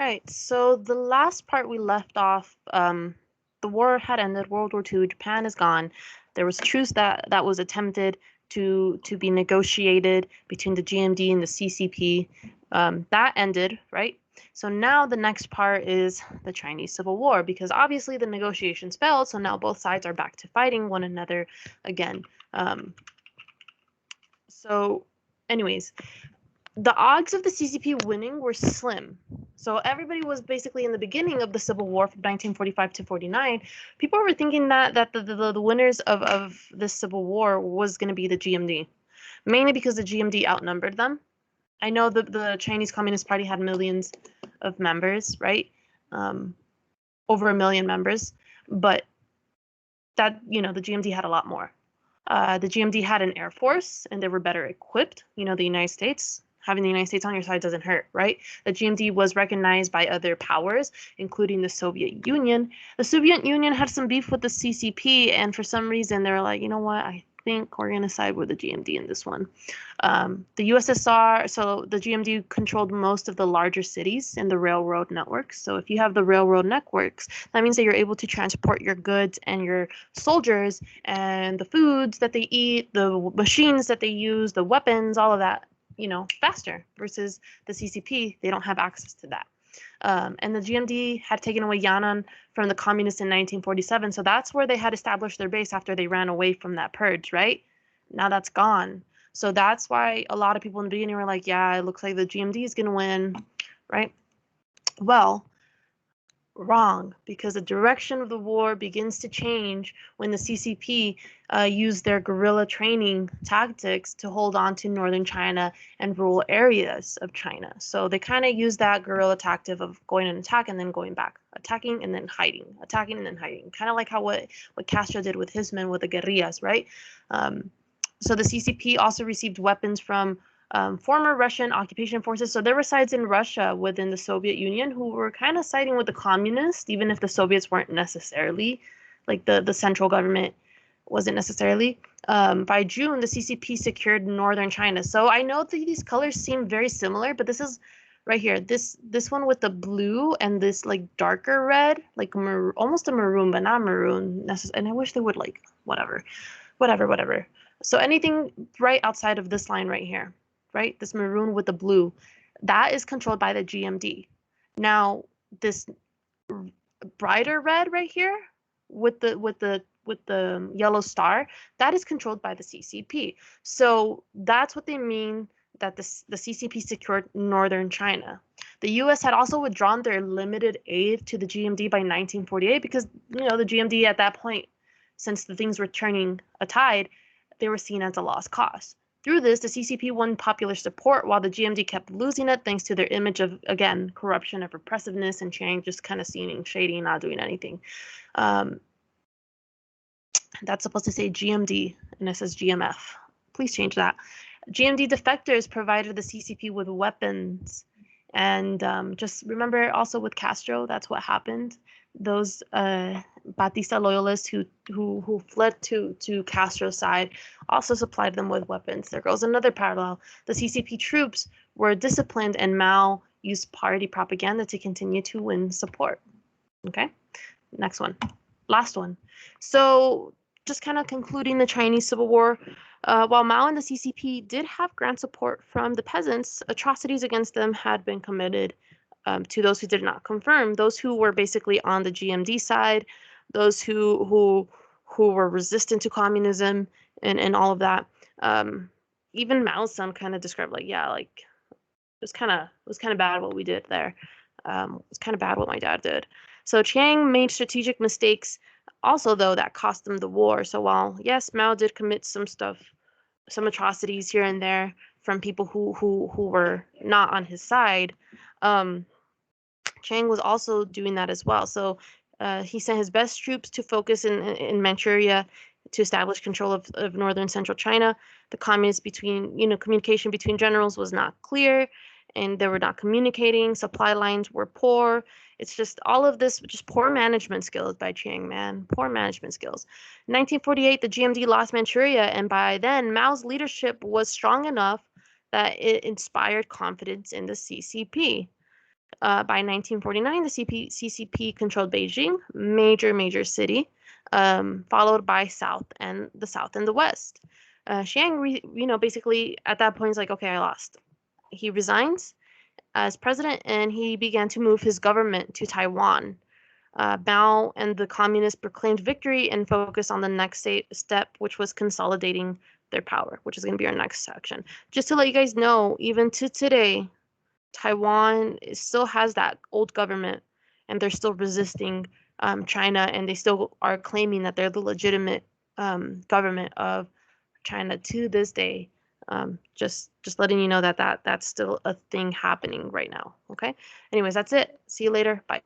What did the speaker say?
All right, so the last part we left off, the war had ended, World War II, Japan is gone. There was truce that was attempted to be negotiated between the GMD and the CCP. That ended, right? So now the next part is the Chinese Civil War, because obviously the negotiations failed, so now both sides are back to fighting one another again. So anyways, the odds of the CCP winning were slim. So everybody was basically in the beginning of the Civil War from 1945 to 49. People were thinking that the winners of this Civil War was going to be the GMD, mainly because the GMD outnumbered them. I know the Chinese Communist Party had millions of members, right? Over 1 million members, but that, the GMD had a lot more. The GMD had an air force and they were better equipped. The United States, having the United States on your side doesn't hurt, right? The GMD was recognized by other powers, including the Soviet Union. The Soviet Union had some beef with the CCP, and for some reason they were like, you know what, I think we're going to side with the GMD in this one. The USSR, so the GMD controlled most of the larger cities and the railroad networks. So if you have the railroad networks, that means that you're able to transport your goods and your soldiers and the foods that they eat, the machines that they use, the weapons, all of that, faster versus the CCP. They don't have access to that. And the GMD had taken away Yan'an from the communists in 1947. So that's where they had established their base after they ran away from that purge, right? Now that's gone. So that's why a lot of people in the beginning were like, yeah, it looks like the GMD is going to win, right? Well, wrong, because the direction of the war begins to change when the CCP used their guerrilla training tactics to hold on to northern China and rural areas of China. So they kind of use that guerrilla tactic of going and attack and then going back, attacking and then hiding, attacking and then hiding, kind of like how what Castro did with his men with the guerrillas, right? So the CCP also received weapons from former Russian occupation forces. So there were sides in Russia within the Soviet Union who were kind of siding with the communists, even if the Soviets weren't necessarily, like the central government wasn't necessarily. By June, the CCP secured northern China. So I know that these colors seem very similar, but this is right here. This one with the blue and this like darker red, like almost a maroon, but not maroon. And I wish they would like whatever. So anything right outside of this line right here, right? This maroon with the blue, that is controlled by the GMD. Now, this brighter red right here with the yellow star, that is controlled by the CCP. So that's what they mean that the CCP secured northern China. The US had also withdrawn their limited aid to the GMD by 1948 because, the GMD at that point, since the things were turning a tide, they were seen as a lost cause. Through this, the CCP won popular support while the GMD kept losing it thanks to their image of, again, corruption and repressiveness, and Chiang just kind of seeming shady and not doing anything. That's supposed to say GMD, and it says GMF. Please change that. GMD defectors provided the CCP with weapons. And just remember also with Castro, that's what happened. Those Batista loyalists who fled to Castro's side also supplied them with weapons. There goes another parallel. The CCP troops were disciplined and Mao used party propaganda to continue to win support. Okay, next one, last one. So just kind of concluding the Chinese Civil War, while Mao and the CCP did have grant support from the peasants, atrocities against them had been committed. To those who did not confirm, those who were basically on the GMD side, those who were resistant to communism and all of that. Even Mao's son kind of described like, yeah, like it was kind of bad what we did there. It's kind of bad what my dad did. So Chiang made strategic mistakes also, though, that cost them the war. So while, yes, Mao did commit some atrocities here and there from people who were not on his side, Chiang was also doing that as well. So he sent his best troops to focus in Manchuria to establish control of northern central China. The communication between generals was not clear, and they were not communicating. Supply lines were poor. It's just all of this, just poor management skills by Chiang, man. Poor management skills. In 1948, the GMD lost Manchuria, and by then, Mao's leadership was strong enough that it inspired confidence in the CCP. By 1949, the CCP controlled Beijing, major city, followed by the South and the West. Chiang, basically at that point is like, okay, I lost. He resigns as president and he began to move his government to Taiwan. Mao and the communists proclaimed victory and focused on the next step, which was consolidating their power, which is going to be our next section. Just to let you guys know, even to today, Taiwan still has that old government, and they're still resisting China, and they still are claiming that they're the legitimate government of China to this day. Just letting you know that that's still a thing happening right now. Okay. Anyways, that's it. See you later. Bye.